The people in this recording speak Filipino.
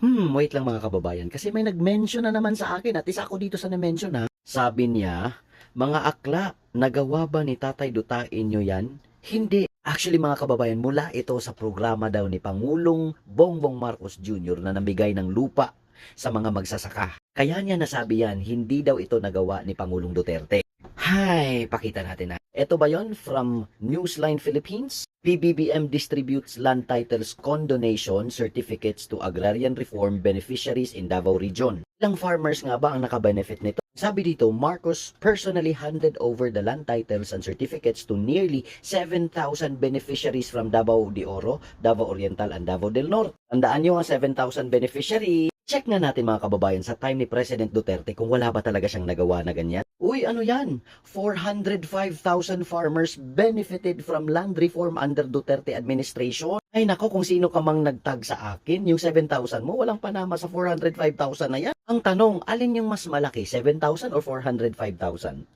Wait lang mga kababayan kasi may nag-mention na naman sa akin at isa ako dito sa na-mention ha. Sabi niya, mga akla, nagawa ba ni Tatay Dutain nyo yan? Hindi. Actually mga kababayan, mula ito sa programa daw ni Pangulong Bongbong Marcos Jr. na nabigay ng lupa sa mga magsasaka. Kaya niya nasabi yan, hindi daw ito nagawa ni Pangulong Duterte. Hay, pakita natin na. Ito ba yon from Newsline Philippines? PBBM distributes land titles condonation certificates to agrarian reform beneficiaries in Davao Region. Ilang farmers nga ba ang nakabenefit nito? Sabi dito, Marcos personally handed over the land titles and certificates to nearly 7,000 beneficiaries from Davao de Oro, Davao Oriental, and Davao del Norte. Tandaan nyo ang 7,000 beneficiaries. Check nga natin mga kababayan sa time ni President Duterte kung wala ba talaga siyang nagawa na ganyan. Uy, ano yan? 405,000 farmers benefited from land reform under Duterte administration. Ay nako, kung sino ka mang nagtag sa akin, yung 7,000 mo, walang panama sa 405,000 na yan. Ang tanong, alin yung mas malaki, 7,000 or 405,000?